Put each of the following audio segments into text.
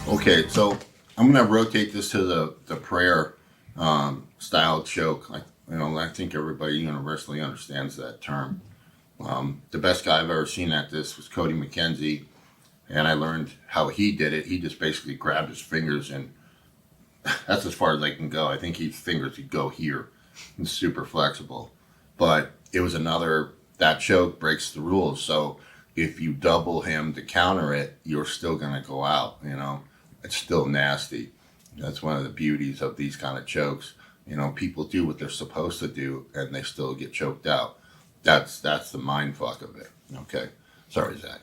Okay, so I'm gonna rotate this to the prayer style choke. I think everybody universally understands that term. The best guy I've ever seen at this was Cody McKenzie, and I learned how he did it. He just basically grabbed his fingers, and that's as far as I can go. I think his fingers could go here. It's super flexible, but it was that choke breaks the rules. So if you double him to counter it, you're still gonna go out. It's still nasty. That's one of the beauties of these kind of chokes. People do what they're supposed to do, and they still get choked out. That's the mind fuck of it. Okay, sorry, Zach.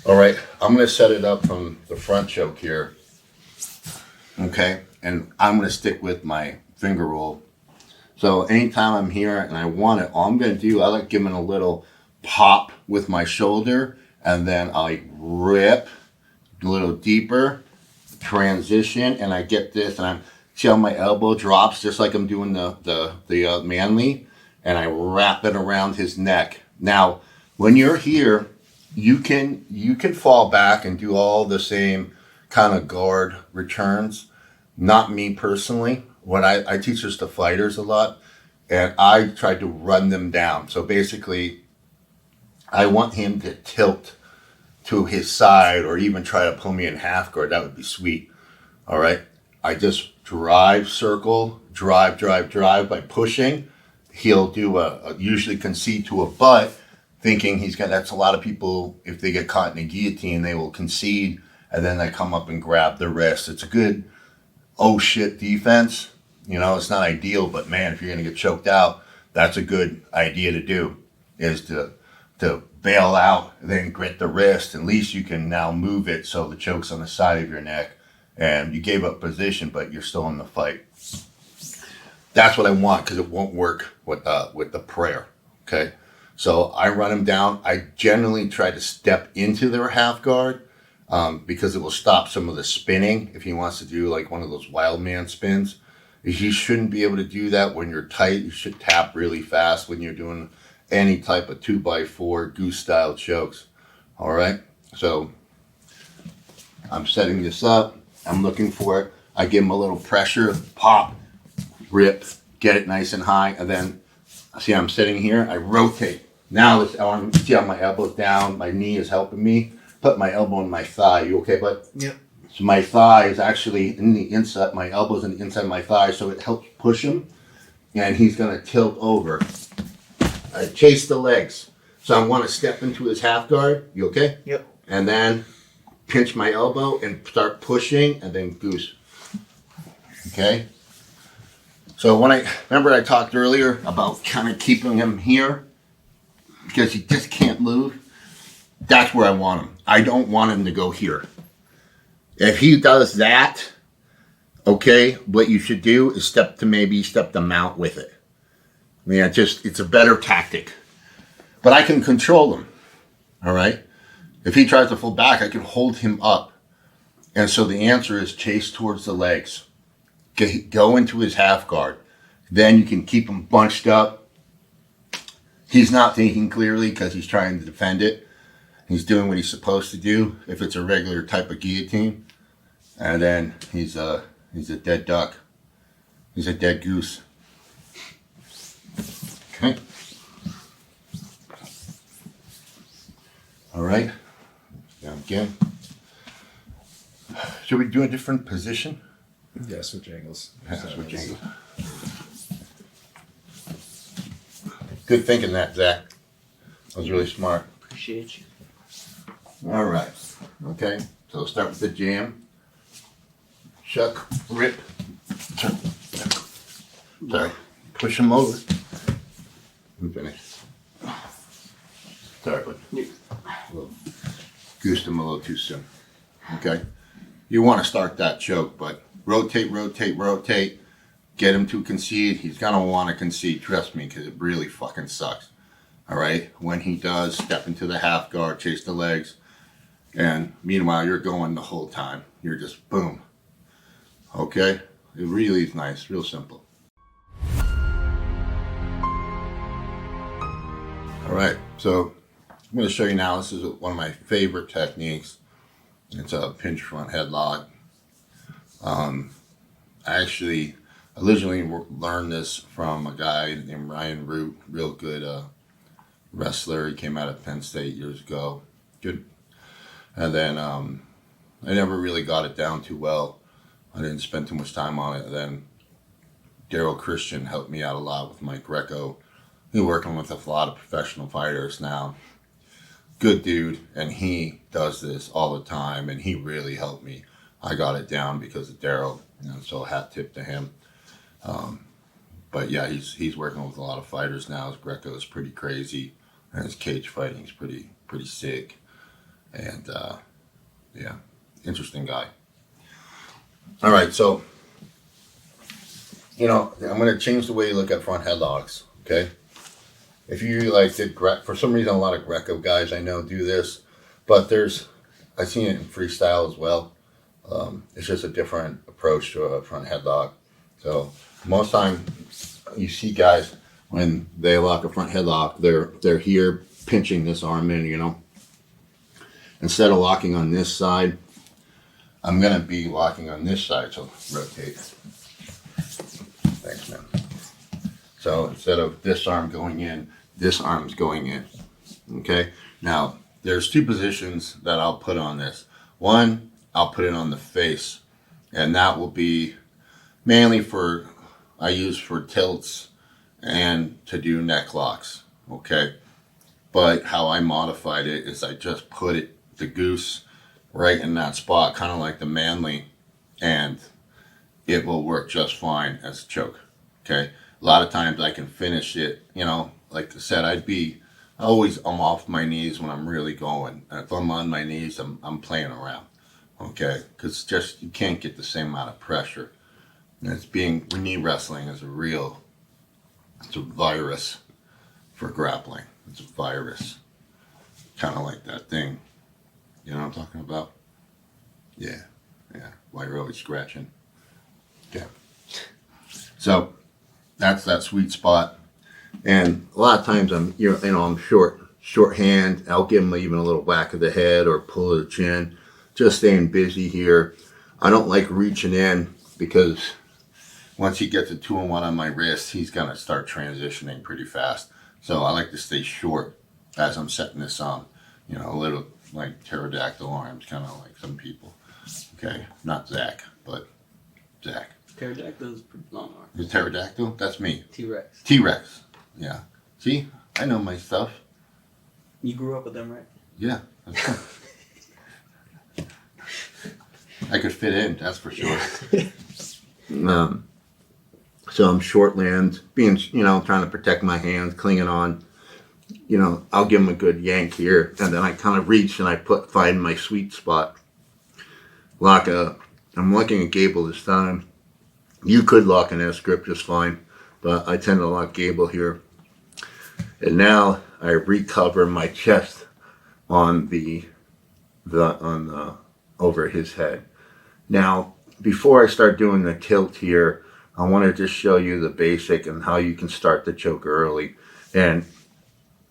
All right, I'm gonna set it up from the front choke here. Okay, and I'm gonna stick with my finger roll. So anytime I'm here and I want it, all I'm gonna do, I like giving a little pop with my shoulder, and then I rip a little deeper, transition, and I get this, and see how my elbow drops just like I'm doing the manly, and I wrap it around his neck. Now, when you're here, you can fall back and do all the same kind of guard returns. Not me personally. When I teach this to fighters a lot, and I try to run them down. So basically, I want him to tilt to his side or even try to pull me in half guard. That would be sweet. All right. I just drive, circle, drive by pushing. He'll do usually concede to a butt, thinking that's a lot of people, if they get caught in a guillotine, they will concede and then they come up and grab the wrist. It's a good, oh shit defense. It's not ideal, but man, if you're going to get choked out, that's a good idea to do, is to bail out, then grit the wrist. At least you can now move it so the choke's on the side of your neck, and you gave up position, but you're still in the fight. That's what I want, because it won't work with the prayer. Okay, so I run him down. I generally try to step into their half guard because it will stop some of the spinning. If he wants to do like one of those wild man spins, he shouldn't be able to do that when you're tight. You should tap really fast when you're doing any type of 2x4 goose style chokes. All right, so I'm setting this up. I'm looking for it. I give him a little pressure, pop, rip, get it nice and high, and then see I'm sitting here. I rotate. Now this arm, see how my elbow's down, my knee is helping me. Put my elbow in my thigh. You okay, bud? Yep. So my thigh is actually in the inside. My elbow's in the inside of my thigh, so it helps push him, and he's gonna tilt over. I chase the legs. So I want to step into his half guard. You okay? Yep. And then pinch my elbow and start pushing, and then goose. Okay? So remember I talked earlier about kind of keeping him here because he just can't move. That's where I want him. I don't want him to go here. If he does that, okay, what you should do is step the mount with it. I mean, it's a better tactic. But I can control him, all right? If he tries to fall back, I can hold him up. And so the answer is chase towards the legs. Go into his half guard. Then you can keep him bunched up. He's not thinking clearly because he's trying to defend it. He's doing what he's supposed to do if it's a regular type of guillotine. And then he's a dead duck. He's a dead goose. Okay. All right. Down again. Should we do a different position? Yeah, switch angles. Yeah, switch angles. Good thinking that, Zach. That was really smart. Appreciate you. All right. Okay. So start with the jam. Shuck, rip. Sorry. Push him over. I'm finished. Sorry, but goosed him a little too soon. Okay. You want to start that choke, but rotate. Get him to concede. He's going to want to concede, trust me, because it really fucking sucks. All right? When he does, step into the half guard, chase the legs, and meanwhile, you're going the whole time. You're just boom. Okay? It really is nice, real simple. All right, so I'm going to show you now. This is one of my favorite techniques. It's a pinch front headlock. I actually originally learned this from a guy named Ryan Root, real good wrestler. He came out of Penn State years ago. Good. And then I never really got it down too well. I didn't spend too much time on it. And then Daryl Christian helped me out a lot with my Greco. He's working with a lot of professional fighters now. Good dude, and he does this all the time, and he really helped me. I got it down because of Daryl, so hat tip to him. But yeah, he's working with a lot of fighters now. His Greco is pretty crazy, and his cage fighting is pretty sick. And yeah, interesting guy. All right, so I'm going to change the way you look at front headlocks. Okay, if you for some reason a lot of Greco guys I know do this, but I've seen it in freestyle as well. It's just a different approach to a front headlock. So most time you see guys when they lock a front headlock, they're here pinching this arm in. Instead of locking on this side, I'm gonna be locking on this side. So rotate. Thanks, man. So instead of this arm going in, this arm's going in. Okay. Now there's two positions that I'll put on this. One, I'll put it on the face, and that will be mainly I use for tilts and to do neck locks. Okay. But how I modified it is I just put the Goose right in that spot, kind of like the Manly, and it will work just fine as a choke. Okay. A lot of times I can finish it, like I said, I'm off my knees when I'm really going. And if I'm on my knees, I'm playing around. Okay. Because you can't get the same amount of pressure. And knee wrestling is it's a virus for grappling. It's a virus. Kind of like that thing. You know what I'm talking about? Yeah. Why you're always scratching. Okay. So that's that sweet spot. And a lot of times I'm shorthand. I'll give him even a little whack of the head or pull of the chin. Just staying busy here. I don't like reaching in because once he gets a 2-1 on my wrist, he's going to start transitioning pretty fast. So I like to stay short as I'm setting this on. A little like pterodactyl arms, kind of like some people. Okay, not Zach, but Zach. Pterodactyl is pretty long arm. The pterodactyl? That's me. T-Rex. T-Rex. Yeah. See, I know my stuff. You grew up with them, right? Yeah. I could fit in, that's for sure. So I'm short land, being, trying to protect my hands, clinging on. I'll give him a good yank here, and then I kind of reach and I find my sweet spot. I'm locking a Gable this time. You could lock an S grip just fine, but I tend to lock Gable here. And now I recover my chest on over his head. Now, before I start doing the tilt here, I want to just show you the basic and how you can start the choke early. And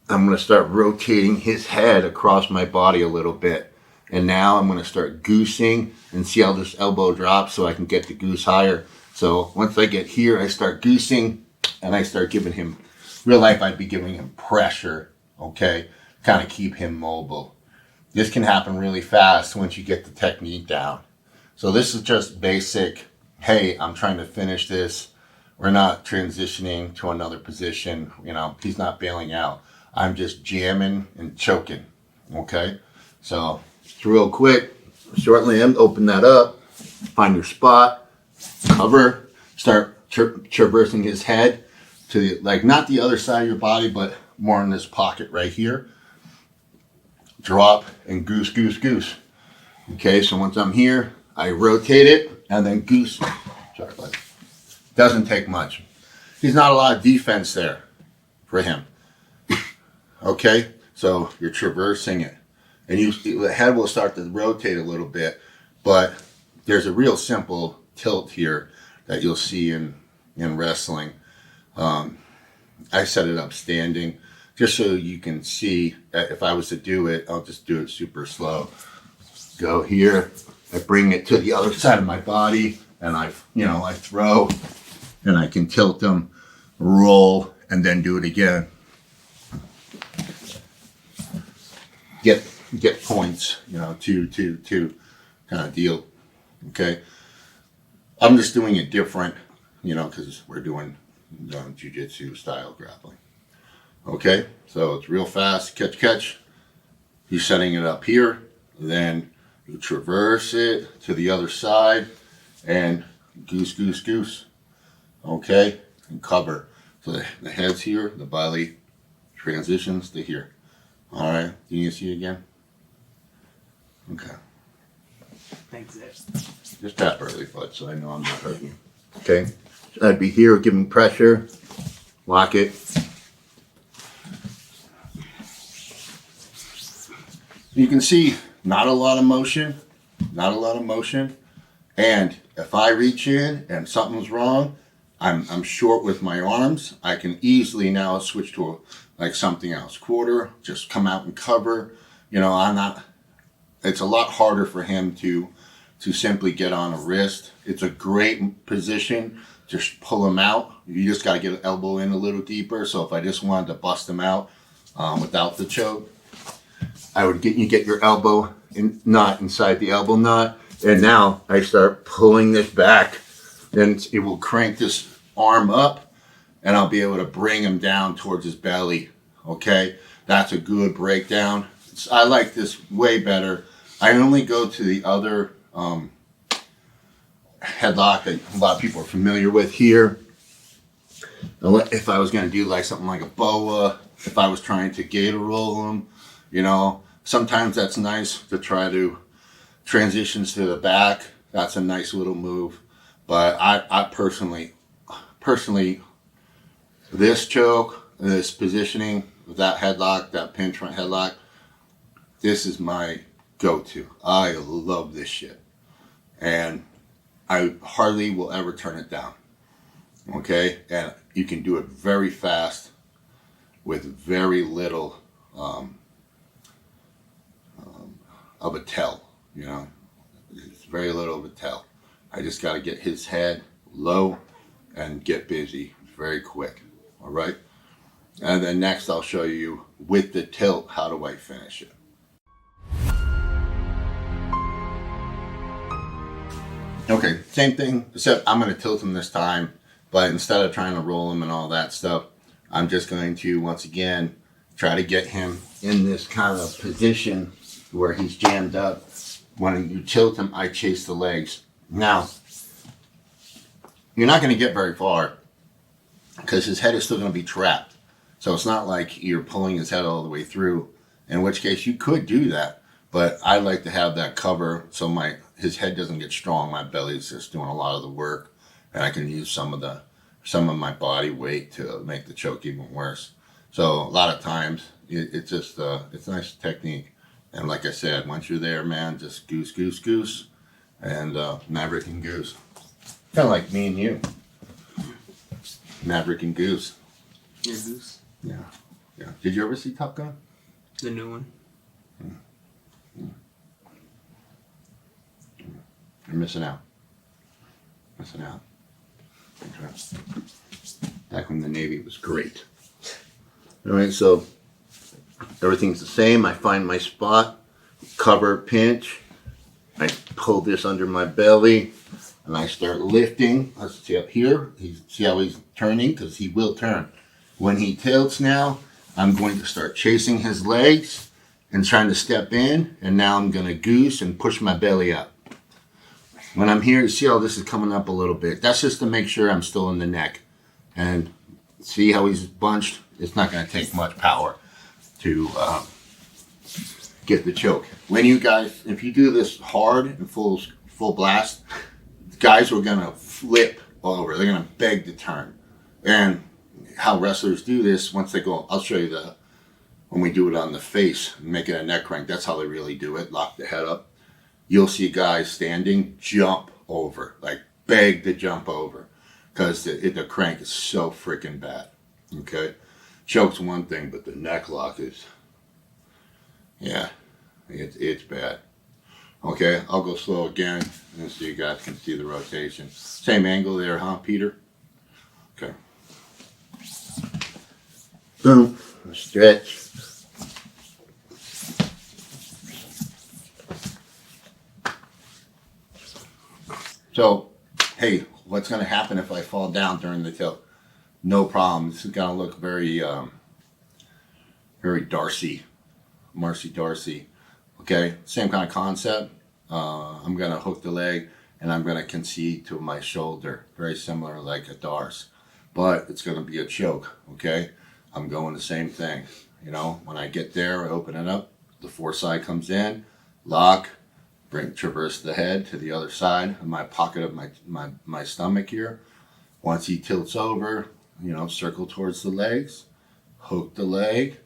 I'm going to start rotating his head across my body a little bit. And now I'm going to start goosing and see how this elbow drops so I can get the goose higher. So once I get here, I start goosing and I start giving him, real life I'd be giving him pressure, okay? Kind of keep him mobile. This can happen really fast once you get the technique down. So this is just basic, hey, I'm trying to finish this. We're not transitioning to another position. He's not bailing out. I'm just jamming and choking, okay? So it's real quick. Short land, open that up, find your spot, cover, start traversing his head to not the other side of your body, but more in this pocket right here. Drop and goose, goose, goose. Okay, so once I'm here, I rotate it and then goose. Sorry, buddy. Doesn't take much. There's not a lot of defense there for him. Okay, so you're traversing it. And the head will start to rotate a little bit, but there's a real simple tilt here that you'll see in wrestling. I set it up standing just so you can see that if I was to do it, I'll just do it super slow. go here, I bring it to the other side of my body, and I throw, and I can tilt them, roll, and then do it again. Get points, to kind of deal. Okay, I'm just doing it different, because we're doing jiu-jitsu style grappling. Okay, so it's real fast, catch. He's setting it up here, then you traverse it to the other side, and goose. Okay, and cover. So the head's here, the belly transitions to here. All right, do you see it again? Okay. Thanks, Ed. Just tap early, bud, so I know I'm not hurting you. Okay, so I'd be here, giving pressure, lock it. You can see not a lot of motion, and if I reach in and something's wrong, I'm short with my arms, I can easily now switch to something else. Quarter, just come out and cover. It's a lot harder for him to simply get on a wrist. It's a great position to pull him out. You just got to get an elbow in a little deeper. So if I just wanted to bust him out without the choke, I would get your elbow knot inside the elbow knot. And now I start pulling this back. Then it will crank this arm up, and I'll be able to bring him down towards his belly. Okay, that's a good breakdown. I like this way better. I only go to the other headlock that a lot of people are familiar with here. If I was going to do something like a boa, if I was trying to gator roll him, sometimes that's nice to try to transitions to the back. That's a nice little move. But I personally, this choke, this positioning, that headlock, that pinch front headlock, this is my go-to. I love this shit. And I hardly will ever turn it down. Okay? And you can do it very fast with very little of a tell, It's very little of a tell. I just got to get his head low and get busy very quick. All right? And then next I'll show you with the tilt, how do I finish it. Okay, same thing, except I'm going to tilt him this time, but instead of trying to roll him and all that stuff, I'm just going to, once again, try to get him in this kind of position where he's jammed up. When you tilt him, I chase the legs. Now, you're not going to get very far because his head is still going to be trapped. So it's not like you're pulling his head all the way through, in which case you could do that. But I like to have that cover so his head doesn't get strong. My belly's just doing a lot of the work, and I can use some of my body weight to make the choke even worse. So a lot of times it's just it's a nice technique. And like I said, once you're there, man, just goose, and Maverick and Goose. Kind of like me and you, Maverick and Goose. Yeah, Goose. Yeah. Did you ever see Top Gun? The new one. You're missing out. Back when the Navy was great. All right, so everything's the same. I find my spot, cover, pinch. I pull this under my belly, and I start lifting. Let's see up here. See how he's turning? Because he will turn. When he tilts now, I'm going to start chasing his legs and trying to step in. And now I'm going to goose and push my belly up. When I'm here, you see how this is coming up a little bit. That's just to make sure I'm still in the neck. And see how he's bunched? It's not going to take much power to get the choke. When you guys, if you do this hard and full blast, guys are going to flip all over. They're going to beg to turn. And how wrestlers do this, once they go, I'll show you when we do it on the face, and make it a neck crank, that's how they really do it, lock the head up. You'll see guys standing, jump over, beg to jump over, because the crank is so freaking bad, okay? Choke's one thing, but the neck lock is, yeah, it's bad. Okay, I'll go slow again, and so you guys can see the rotation. Same angle there, huh, Peter? Okay. Boom. Stretch. So, hey, what's going to happen if I fall down during the tilt? No problem. This is going to look very, very Marcy Darcy. Okay, same kind of concept. I'm going to hook the leg and I'm going to concede to my shoulder. Very similar like a Darce. But it's going to be a choke, okay? I'm going the same thing. You know, when I get there, I open it up. The foreside comes in, lock, traverse the head to the other side of my pocket of my stomach here. Once he tilts over, you know, circle towards the legs, hook the leg,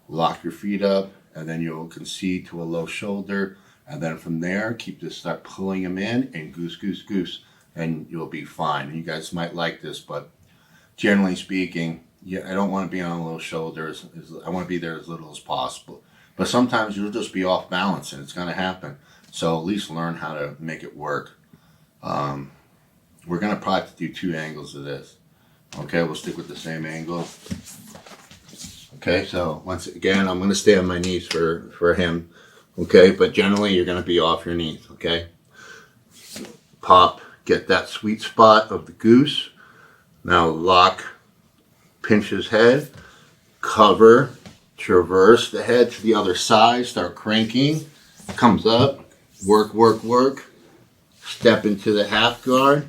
lock your feet up, and then you'll concede to a low shoulder. And then from there, start pulling him in and goose, goose, goose, and you'll be fine. You guys might like this, but generally speaking, yeah, I don't want to be on low shoulders. I want to be there as little as possible. But sometimes you'll just be off balance, and it's going to happen. So at least learn how to make it work. We're going to probably have to do 2 angles of this. Okay, we'll stick with the same angle. Okay, so once again, I'm going to stay on my knees for him. Okay, but generally you're going to be off your knees. Okay, pop, get that sweet spot of the goose. Now lock, pinch his head, cover, traverse the head to the other side, start cranking, comes up, work, work, work, step into the half guard.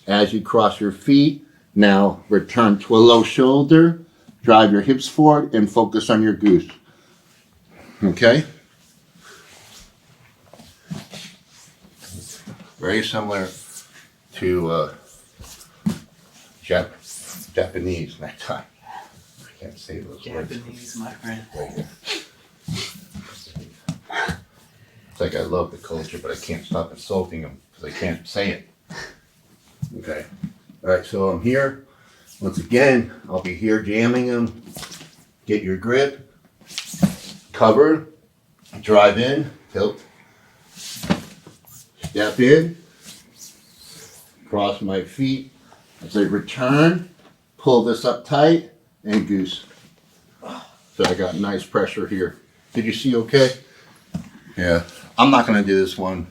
As you cross your feet, now return to a low shoulder, drive your hips forward, and focus on your goose. Okay? Very similar to Japanese that time. I can't say those words. Japanese, my friend. Right here. It's like I love the culture, but I can't stop insulting them because I can't say it. Okay. All right, so I'm here. Once again, I'll be here jamming them. Get your grip. Cover. Drive in. Tilt. Step in. Cross my feet. As I return, pull this up tight and goose. So I got nice pressure here. Did you see okay? Yeah. I'm not going to do this one.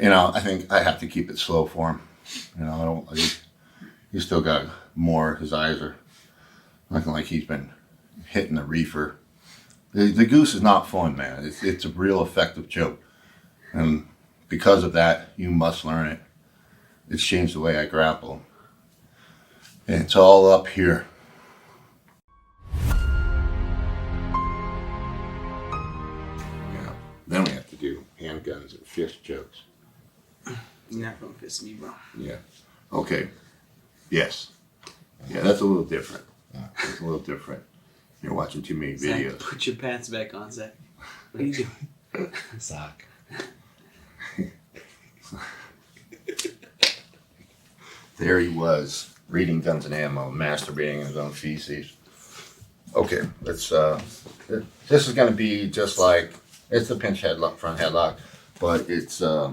You know, I think I have to keep it slow for him. You know, he's still got more. His eyes are looking like he's been hitting the reefer. The goose is not fun, man. It's a real effective joke. And because of that, you must learn it. It's changed the way I grapple. And it's all up here. Yeah. Then we have to do handguns and fist jokes. You're not gonna piss me, bro. Yeah. Okay. Yes. Yeah, that's a little different. It's a little different. You're watching too many Zach, videos. put your pants back on, Zach. What are you doing? Sock. There he was, reading Guns and Ammo, masturbating in his own feces. Okay, let's. This is going to be just like it's the pinch headlock, front headlock, but it's. We're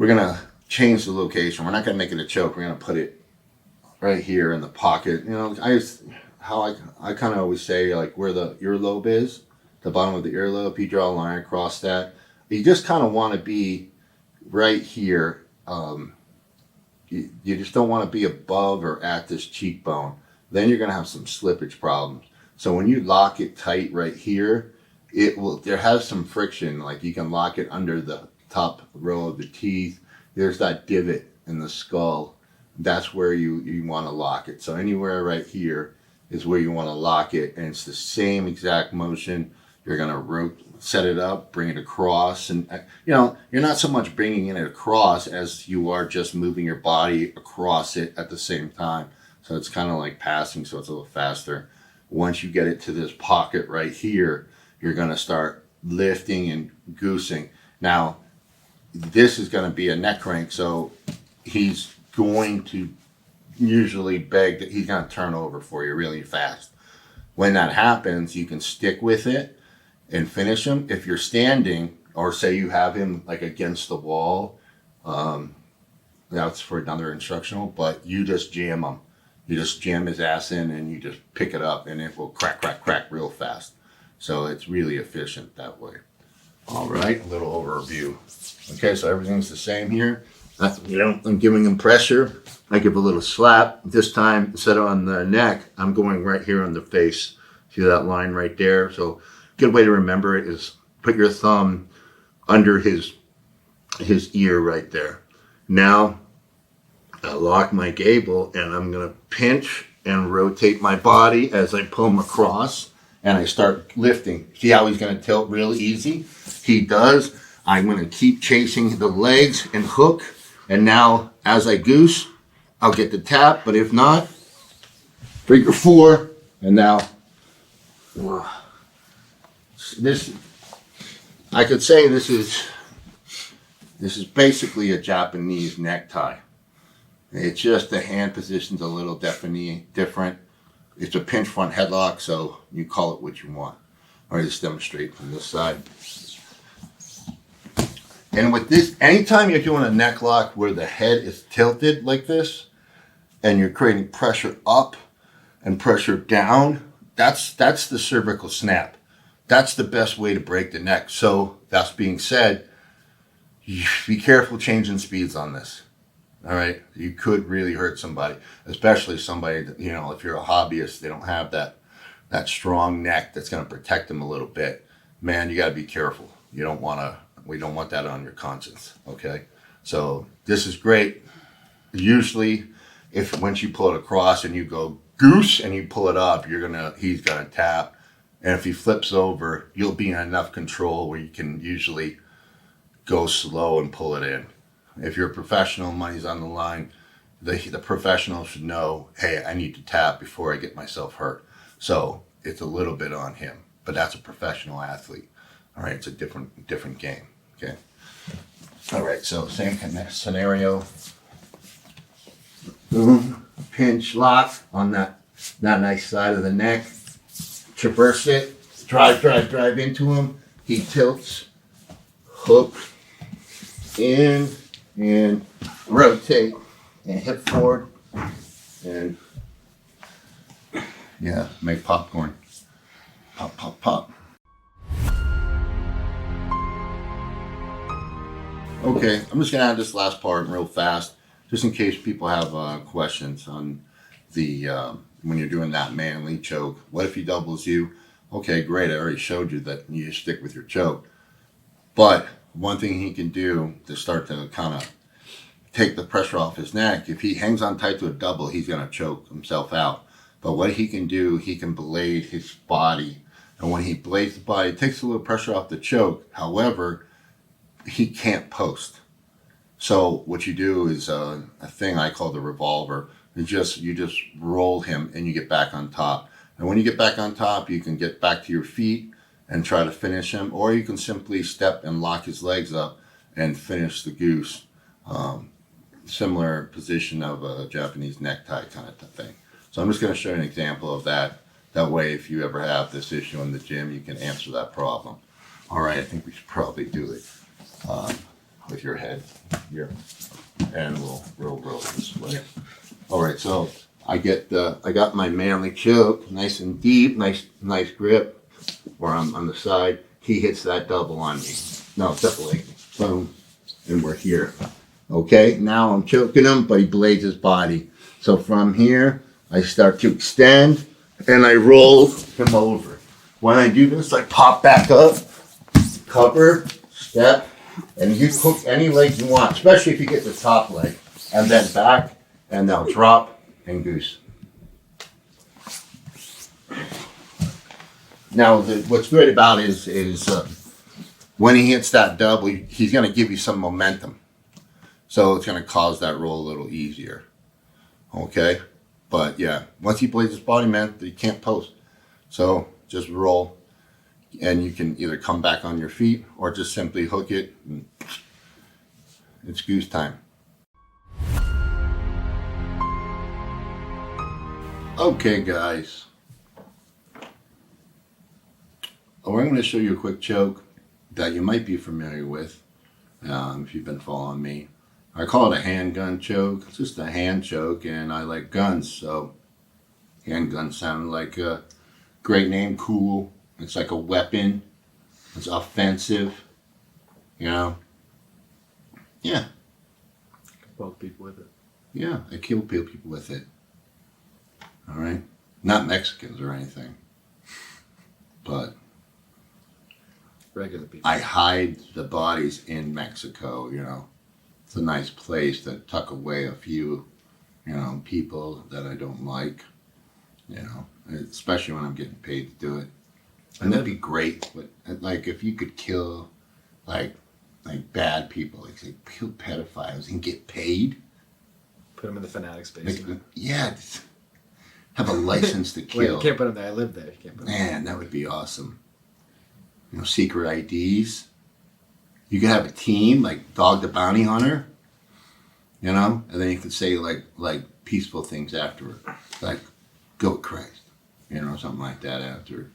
gonna change the location. We're not gonna make it a choke. We're gonna put it right here in the pocket. You know, I kind of always say like where the earlobe is, the bottom of the earlobe. You draw a line across that. You just kind of want to be right here. You just don't want to be above or at this cheekbone. Then you're going to have some slippage problems. So when you lock it tight right here, there has some friction. Like you can lock it under the top row of the teeth. There's that divot in the skull. That's where you want to lock it. So anywhere right here is where you want to lock it. And it's the same exact motion. You're going to set it up, bring it across. And, you know, you're not so much bringing it across as you are just moving your body across it at the same time. So it's kind of like passing, so it's a little faster. Once you get it to this pocket right here, you're going to start lifting and goosing. Now, this is going to be a neck crank, so he's going to usually beg that he's going to turn over for you really fast. When that happens, you can stick with it and finish him. If you're standing, or say you have him like against the wall, that's for another instructional, but you just jam him. You just jam his ass in and you just pick it up and it will crack, crack, crack real fast. So it's really efficient that way. All right, a little overview. Okay, so everything's the same here. I'm giving him pressure. I give a little slap. This time, instead of on the neck, I'm going right here on the face. See that line right there? So a good way to remember it is put your thumb under his ear right there. Now, I lock my gable and I'm going to pinch and rotate my body as I pull him across and I start lifting. See how he's going to tilt real easy? He does. I'm going to keep chasing the legs and hook. And now, as I goose, I'll get the tap. But if not, figure 4. And now, this, I could say this is basically a Japanese necktie. It's just the hand position's a little different. It's a pinch front headlock, so you call it what you want. All right, let's demonstrate from this side. And with this, anytime you're doing a neck lock where the head is tilted like this, and you're creating pressure up and pressure down, that's the cervical snap. That's the best way to break the neck. So that being said, be careful changing speeds on this. All right, you could really hurt somebody, especially somebody that, you know, if you're a hobbyist, they don't have that strong neck that's going to protect them a little bit. Man, you got to be careful. We don't want that on your conscience. Okay, so this is great. Usually, once you pull it across and you go goose and you pull it up, he's gonna tap, and if he flips over, you'll be in enough control where you can usually go slow and pull it in. If you're a professional, money's on the line, the professional should know, hey, I need to tap before I get myself hurt. So it's a little bit on him, but that's a professional athlete. All right, it's a different game. Okay. All right, so same kind of scenario. Boom, pinch lock on that nice side of the neck. Traverse it, drive into him. He tilts, hook, in, and rotate, and hip forward, and yeah, make popcorn. Pop, pop, pop. Okay, I'm just gonna add this last part real fast, just in case people have questions on the when you're doing that manly choke. What if he doubles you? Okay, great. I already showed you that you stick with your choke. But one thing he can do to start to kind of take the pressure off his neck, if he hangs on tight to a double, he's gonna choke himself out. But what he can do, he can blade his body, and when he blades the body, it takes a little pressure off the choke. However, he can't post. So what you do is a thing I call the revolver. You just roll him and you get back on top. And when you get back on top, you can get back to your feet and try to finish him, or you can simply step and lock his legs up and finish the goose. Similar position of a Japanese necktie kind of thing. So I'm just going to show you an example of that. That way, if you ever have this issue in the gym, you can answer that problem. All right, I think we should probably do it with your head here, and we'll roll this way. Yep. All right, so I got my manly choke, nice and deep, nice grip, where I'm on the side. He hits that double on me. No, separate. Boom, and we're here. Okay, now I'm choking him, but he blades his body. So from here, I start to extend, and I roll him over. When I do this, I pop back up, cover, step, and you hook any leg you want, especially if you get the top leg, and then back, and now drop and goose. Now, what's great about it is when he hits that double, he's going to give you some momentum. So it's going to cause that roll a little easier. Okay? But yeah, once he blades his body, man, he can't post. So just roll. And you can either come back on your feet or just simply hook it. And it's goose time. Okay, guys. we're going to show you a quick choke that you might be familiar with if you've been following me. I call it a handgun choke. It's just a hand choke, and I like guns, so handgun sounded like a great name, cool. It's like a weapon. It's offensive, you know. Yeah, Poke people with it. yeah, I kill people with it. All right, not Mexicans or anything, but Regular people. I hide the bodies in Mexico, you know. It's a nice place to tuck away a few, you know, people that I don't like, you know, especially when I'm getting paid to do it. And that'd be great, but like if you could kill like bad people, like say kill pedophiles and get paid. Put them in the Fanatics Like, basement. yeah, just have a license to Wait, kill. you can't put them there. I live there. You can't put them Man, that would be awesome. You know, secret IDs. You could have a team like Dog the Bounty Hunter, you know, and then you could say like peaceful things afterward, like "Go with Christ," you know, something like that after.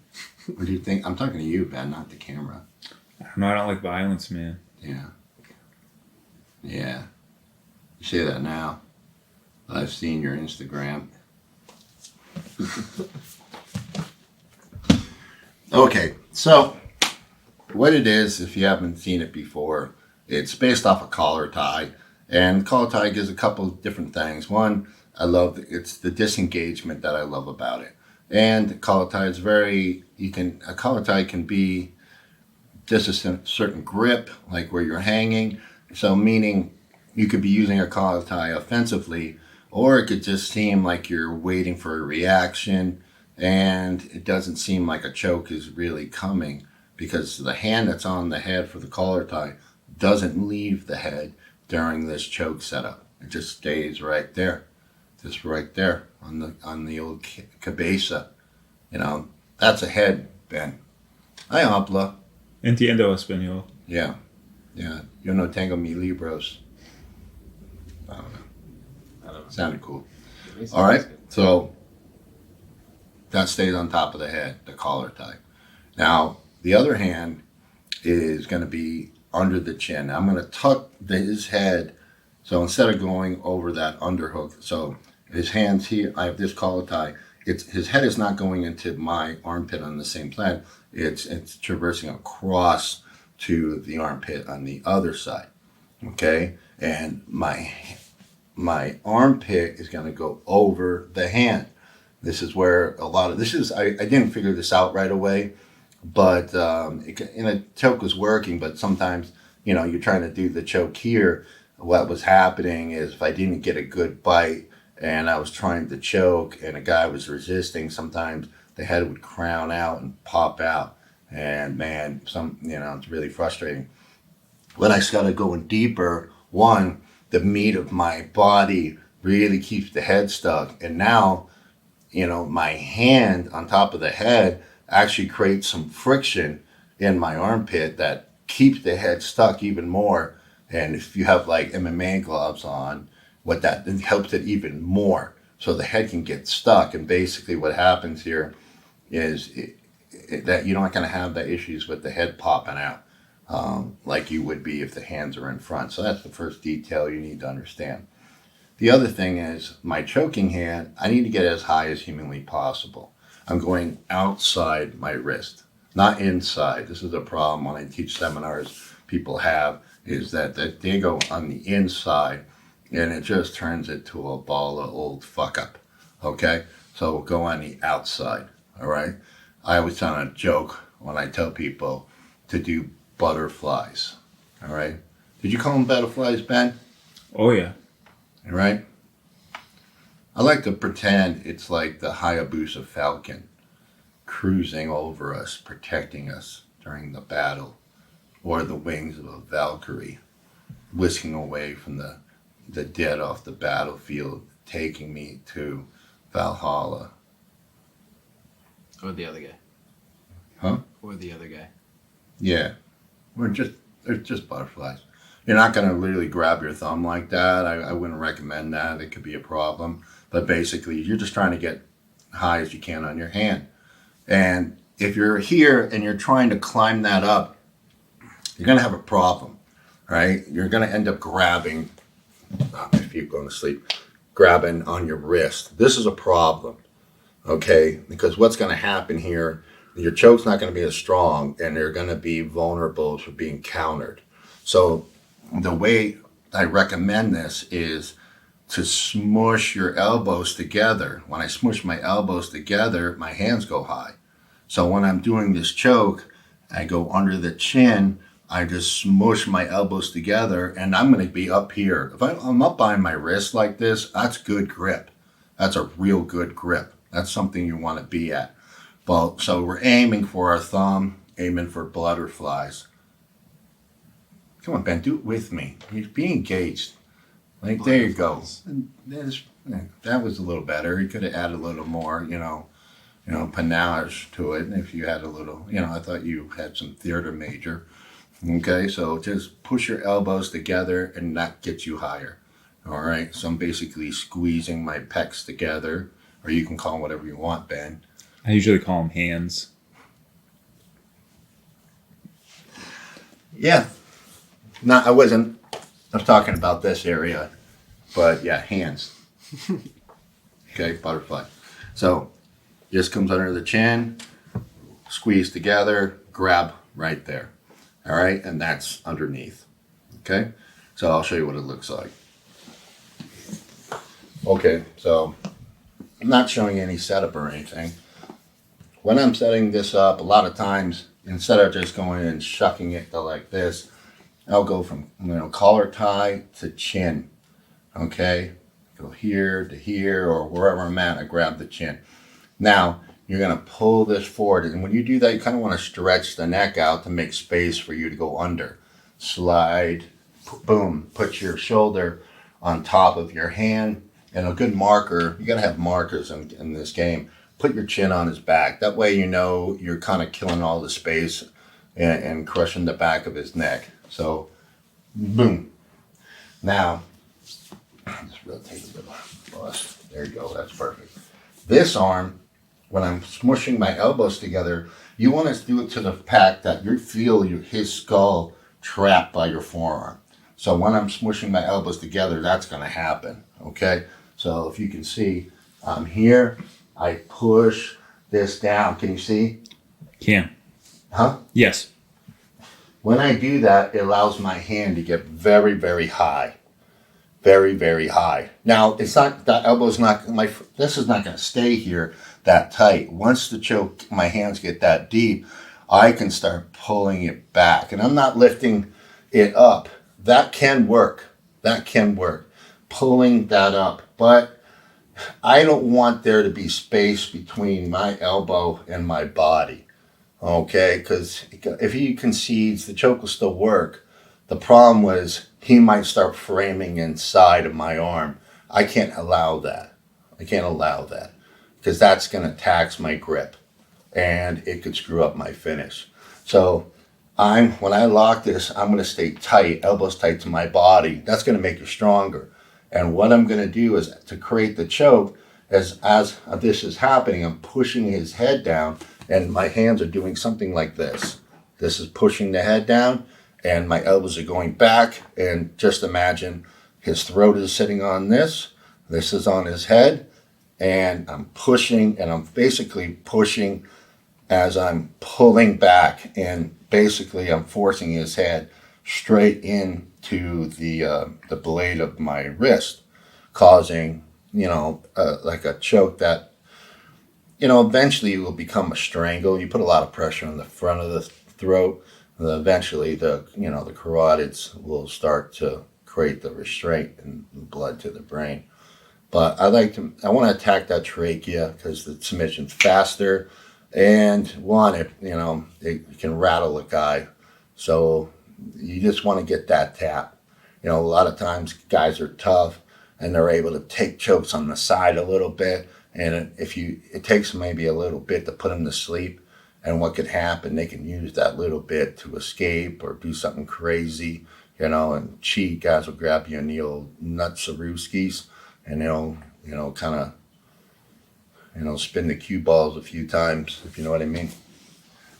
What do you think? I'm talking to you, Ben, not the camera. No, I don't like violence, man. Yeah. Yeah. You say that now. I've seen your Instagram. Okay, so what it is, if you haven't seen it before, it's based off a collar tie. And collar tie gives a couple of different things. One, it's the disengagement that I love about it. And collar tie is a collar tie can be just a certain grip, like where you're hanging. So meaning you could be using a collar tie offensively, or it could just seem like you're waiting for a reaction and it doesn't seem like a choke is really coming because the hand that's on the head for the collar tie doesn't leave the head during this choke setup. It just stays right there. Just right there on the old cabeza. You know, that's a head, Ben. I habla. Entiendo español. Yeah. Yeah. Yo no tengo mi libros. I don't know. I don't know. Sounded cool. It's All right. good. So that stays on top of the head, the collar tie. Now, the other hand is going to be under the chin. Now, I'm going to tuck his head. So instead of going over that underhook, so his hands here, I have this collar tie. His head is not going into my armpit on the same plan. It's traversing across to the armpit on the other side. Okay? And my armpit is going to go over the hand. This is where I didn't figure this out right away, but a choke was working, but sometimes, you know, you're trying to do the choke here. What was happening is if I didn't get a good bite and I was trying to choke and a guy was resisting, sometimes the head would crown out and pop out. And man, it's really frustrating. When I started going deeper, the meat of my body really keeps the head stuck. And now, you know, my hand on top of the head actually creates some friction in my armpit that keeps the head stuck even more. And if you have like MMA gloves on, it helps it even more. So the head can get stuck. And basically what happens here is that you're not going to have the issues with the head popping out like you would be if the hands are in front. So that's the first detail you need to understand. The other thing is my choking hand, I need to get as high as humanly possible. I'm going outside my wrist, not inside. This is a problem when I teach seminars people have, is that they go on the inside and it just turns it to a ball of old fuck up. Okay? So we'll go on the outside. All right? I always tell a joke when I tell people to do butterflies. All right? Did you call them butterflies, Ben? Oh, yeah. All right? I like to pretend it's like the Hayabusa Falcon cruising over us, protecting us during the battle, or the wings of a Valkyrie whisking away from the dead off the battlefield, taking me to Valhalla. Or the other guy. Huh? Or the other guy. Yeah. They're just butterflies. You're not going to literally grab your thumb like that. I wouldn't recommend that. It could be a problem. But basically, you're just trying to get high as you can on your hand. And if you're here and you're trying to climb that up, you're going to have a problem, right? You're going to end up grabbing, my feet going to sleep, grabbing on your wrist. This is a problem, okay? Because what's going to happen here, your choke's not going to be as strong and they're going to be vulnerable to being countered. So the way I recommend this is to smush your elbows together. When I smush my elbows together, my hands go high. So when I'm doing this choke, I go under the chin, I just smush my elbows together, and I'm going to be up here. If I'm up by my wrist like this, that's good grip. That's a real good grip. That's something you want to be at. Well, so we're aiming for our thumb, aiming for butterflies. Come on, Ben, do it with me. Be engaged. Like, there you go. That was a little better. You could have added a little more, panache to it. If you had a little, I thought you had some theater major. Okay, so just push your elbows together and that gets you higher. All right, so I'm basically squeezing my pecs together, or you can call them whatever you want, Ben. I usually call them hands. Yeah. No, I wasn't. I was talking about this area, but yeah, hands. Okay, butterfly. So this comes under the chin, squeeze together, grab right there. All right, and that's underneath. Okay, so I'll show you what it looks like. Okay, so I'm not showing any setup or anything. When I'm setting this up, a lot of times, instead of just going and shucking it to like this, I'll go from collar tie to chin. Okay, go here to here or wherever I'm at, I grab the chin. Now, you're going to pull this forward, and when you do that, you kind of want to stretch the neck out to make space for you to go under. Slide, boom, put your shoulder on top of your hand, and a good marker, you got to have markers in this game. Put your chin on his back. That way you're kind of killing all the space and crushing the back of his neck. So, boom. Now, just rotate a little. There you go, that's perfect. This arm, when I'm smushing my elbows together, you want to do it to the fact that you feel his skull trapped by your forearm. So when I'm smushing my elbows together, that's going to happen, okay? So if you can see, I'm here, I push this down. Can you see? Can. Huh? Yes. When I do that, it allows my hand to get very, very high. Very, very high. Now, it's not, that elbow's not, this is not going to stay here that tight. Once the choke, my hands get that deep, I can start pulling it back. And I'm not lifting it up. That can work. That can work. Pulling that up. But I don't want there to be space between my elbow and my body. Okay? Because if he concedes, the choke will still work. The problem was he might start framing inside of my arm. I can't allow that. I can't allow that because that's going to tax my grip and it could screw up my finish. So when I lock this, I'm going to stay tight, elbows tight to my body. That's going to make you stronger. And what I'm going to do is to create the choke, as this is happening, I'm pushing his head down and my hands are doing something like this. This is pushing the head down and my elbows are going back, and just imagine his throat is sitting on this is on his head, and I'm pushing, and I'm basically pushing as I'm pulling back, and basically I'm forcing his head straight into the blade of my wrist, causing, like a choke that, eventually will become a strangle. You put a lot of pressure on the front of the throat. Eventually, the carotids will start to create the restraint and blood to the brain. But I want to attack that trachea because the submission's faster, and it can rattle a guy. So you just want to get that tap. A lot of times guys are tough and they're able to take chokes on the side a little bit, and it takes maybe a little bit to put them to sleep. And what could happen, they can use that little bit to escape or do something crazy, and cheat. Guys will grab you in the old nutsaruskis and they'll, kind of, spin the cue balls a few times, if you know what I mean.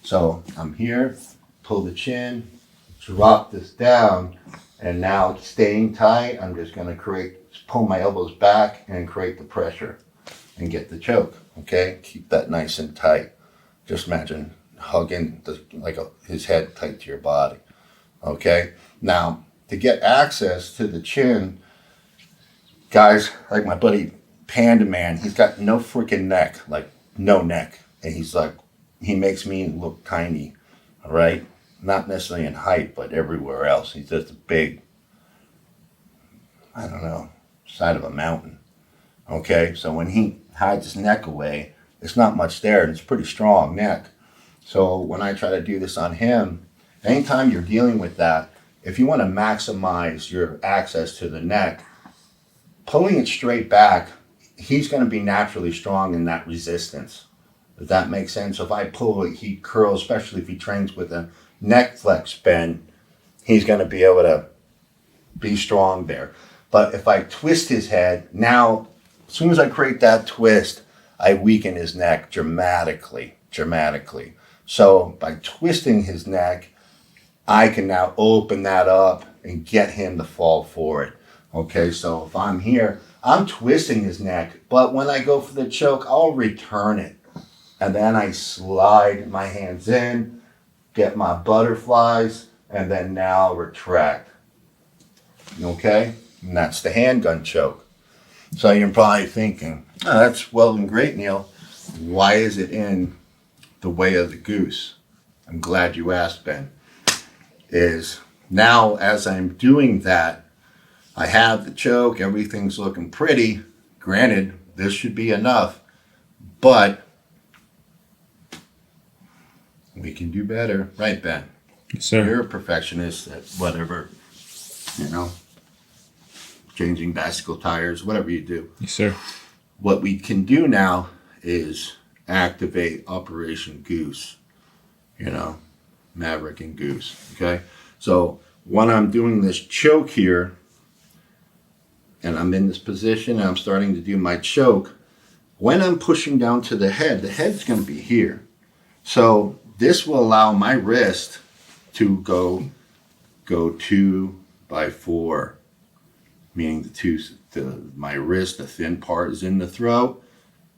So I'm here, pull the chin, drop this down, and now staying tight, I'm just gonna pull my elbows back and create the pressure and get the choke, okay? Keep that nice and tight. Just imagine hugging his head tight to your body, okay? Now, to get access to the chin, guys, like my buddy Panda Man, he's got no freaking neck, like no neck. And he makes me look tiny, all right? Not necessarily in height, but everywhere else. He's just a big, I don't know, side of a mountain, okay? So when he hides his neck away, there's not much there, and it's a pretty strong neck. So when I try to do this on him, anytime you're dealing with that, if you want to maximize your access to the neck, pulling it straight back, he's going to be naturally strong in that resistance. Does that make sense? So if I pull it, he curls, especially if he trains with a neck flex bend, he's going to be able to be strong there. But if I twist his head, now, as soon as I create that twist, I weaken his neck dramatically. So by twisting his neck, I can now open that up and get him to fall for it. Okay, so if I'm here, I'm twisting his neck, but when I go for the choke, I'll return it. And then I slide my hands in, get my butterflies, and then now retract. Okay? And that's the handgun choke. So you're probably thinking, oh, that's well and great, Neil. Why is it in the way of the goose? I'm glad you asked, Ben. Is now as I'm doing that, I have the choke, everything's looking pretty. Granted, this should be enough, but we can do better. Right, Ben? Yes, sir. You're a perfectionist at whatever, changing bicycle tires, whatever you do. Yes, sir. What we can do now is activate Operation Goose, Maverick and Goose, okay? So when I'm doing this choke here, and I'm in this position, and I'm starting to do my choke, when I'm pushing down to the head's going to be here. So this will allow my wrist to go 2 by 4, meaning my wrist, the thin part is in the throat,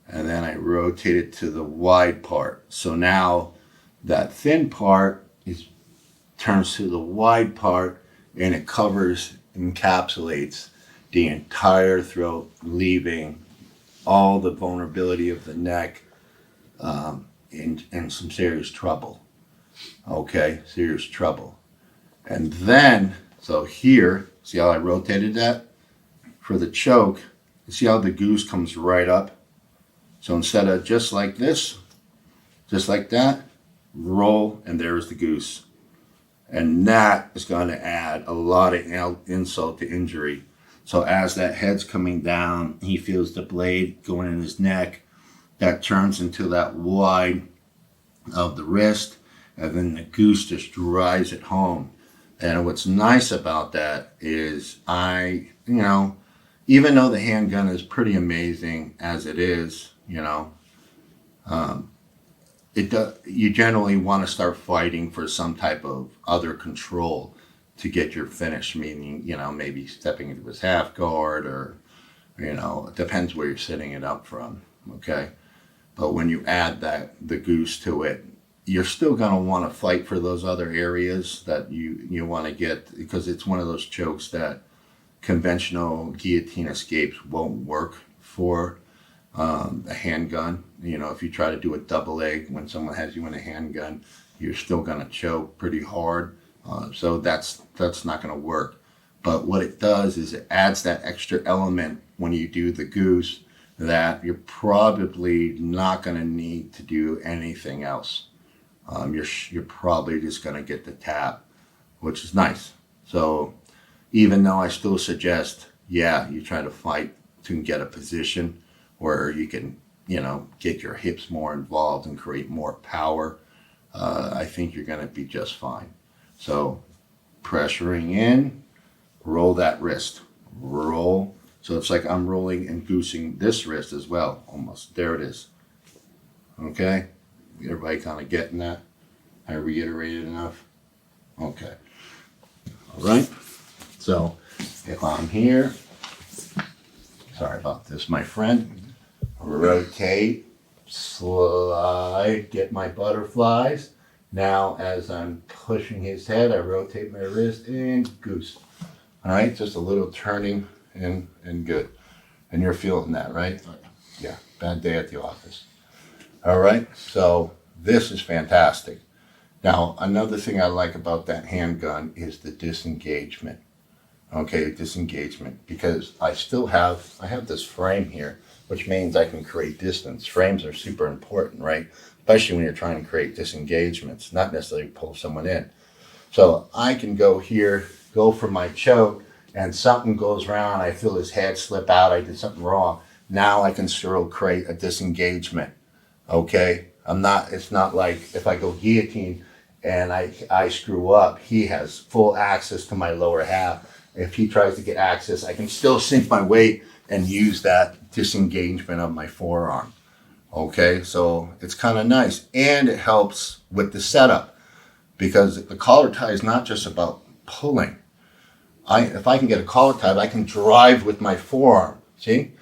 and then I rotate it to the wide part. So now that thin part turns to the wide part, and it encapsulates the entire throat, leaving all the vulnerability of the neck in some serious trouble. Okay, serious trouble. And then, so here, see how I rotated that? For the choke, you see how the goose comes right up? So instead of just like this, just like that, roll, and there's the goose. And that is going to add a lot of insult to injury. So as that head's coming down, he feels the blade going in his neck. That turns into that wide of the wrist, and then the goose just drives it home. And what's nice about that is even though the handgun is pretty amazing as it is, you generally want to start fighting for some type of other control to get your finish, meaning, maybe stepping into his half guard or, it depends where you're setting it up from, okay? But when you add the goose to it, you're still going to want to fight for those other areas that you want to get, because it's one of those chokes that conventional guillotine escapes won't work for a handgun. If you try to do a double leg when someone has you in a handgun, you're still going to choke pretty hard. So that's not going to work. But what it does is it adds that extra element when you do the goose that you're probably not going to need to do anything else. You're probably just going to get the tap, which is nice. So even though I still suggest, you try to fight to get a position where you can, get your hips more involved and create more power, I think you're going to be just fine. So pressuring in, roll that wrist, roll. So it's like I'm rolling and goosing this wrist as well, almost. There it is. Okay? Everybody kind of getting that? I reiterated enough? Okay. All right. So if I'm here, sorry about this, my friend, rotate, slide, get my butterflies. Now, as I'm pushing his head, I rotate my wrist and goose. All right, just a little turning and good. And you're feeling that, right? Yeah, bad day at the office. All right, so this is fantastic. Now, another thing I like about that handgun is the disengagement. Okay, disengagement, because I have this frame here, which means I can create distance. Frames are super important, right? Especially when you're trying to create disengagements, not necessarily pull someone in. So I can go here, go for my choke, and something goes around, I feel his head slip out, I did something wrong. Now I can still create a disengagement, okay? It's not like if I go guillotine and I screw up, he has full access to my lower half. If he tries to get access, I can still sink my weight and use that disengagement of my forearm. Okay, so it's kind of nice. And it helps with the setup because the collar tie is not just about pulling. If I can get a collar tie, I can drive with my forearm. See?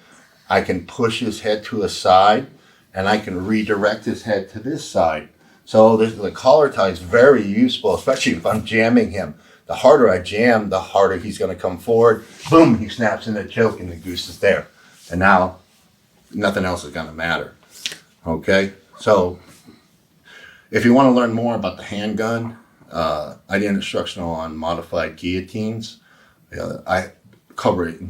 I can push his head to a side and I can redirect his head to this side. So the collar tie is very useful, especially if I'm jamming him. The harder I jam, the harder he's going to come forward. Boom, he snaps in the choke and the goose is there. And now nothing else is going to matter. Okay, so if you want to learn more about the handgun, I did an instructional on modified guillotines. I cover it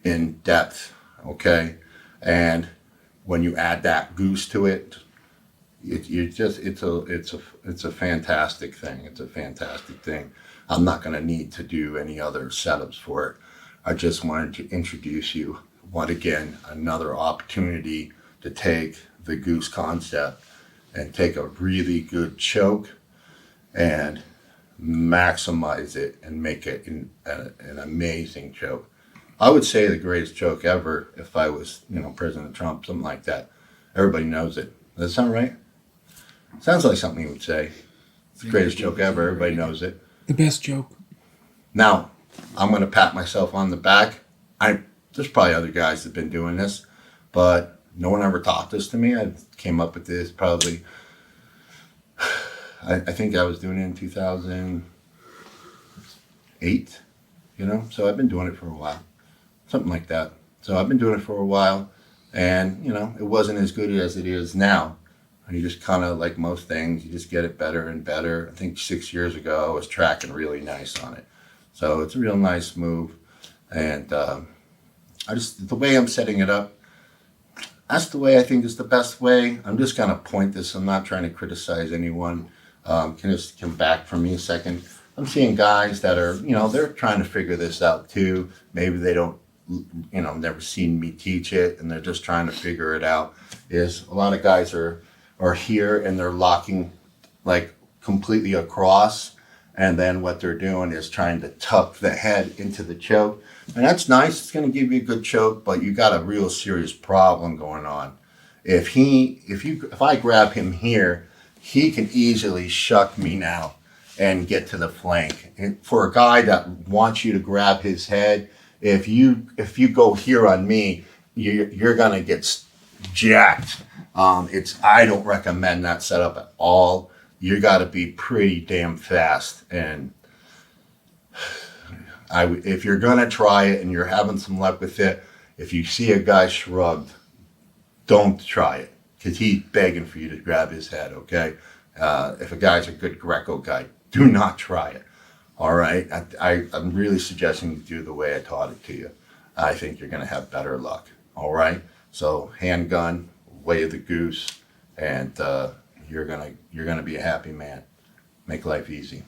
in depth, okay? And when you add that goose to it, it's a fantastic thing. It's a fantastic thing. I'm not going to need to do any other setups for it. I just wanted to introduce you, another opportunity to take the goose concept and take a really good choke and maximize it and make it an amazing choke. I would say the greatest choke ever if I was, President Trump, something like that. Everybody knows it. Does that sound right? Sounds like something he would say. It's the greatest joke ever. Everybody knows it. The best joke. Now, I'm going to pat myself on the back. There's probably other guys that have been doing this, but no one ever taught this to me. I came up with this probably, I think I was doing it in 2008, so I've been doing it for a while. Something like that. So I've been doing it for a while, and, it wasn't as good as it is now. You just kind of, like most things, you just get it better and better. I think 6 years ago, I was tracking really nice on it. So it's a real nice move. And the way I'm setting it up, that's the way I think is the best way. I'm just going to point this. I'm not trying to criticize anyone. Can just come back for me a second. I'm seeing guys that are, they're trying to figure this out too. Maybe they don't, never seen me teach it, and they're just trying to figure it out. A lot of guys are here and they're locking like completely across, and then what they're doing is trying to tuck the head into the choke, and that's nice. It's going to give you a good choke, but you got a real serious problem going on. If I grab him here, he can easily shuck me now and get to the flank. And for a guy that wants you to grab his head, if you go here on me, you're gonna get jacked. I don't recommend that setup at all. You got to be pretty damn fast, and if you're gonna try it and you're having some luck with it, if you see a guy shrugged, don't try it, because he's begging for you to grab his head. Okay, if a guy's a good Greco guy, do not try it. All right, I'm really suggesting you do the way I taught it to you. I think you're gonna have better luck. All right, so handgun, way of the goose, and you're gonna be a happy man. Make life easy.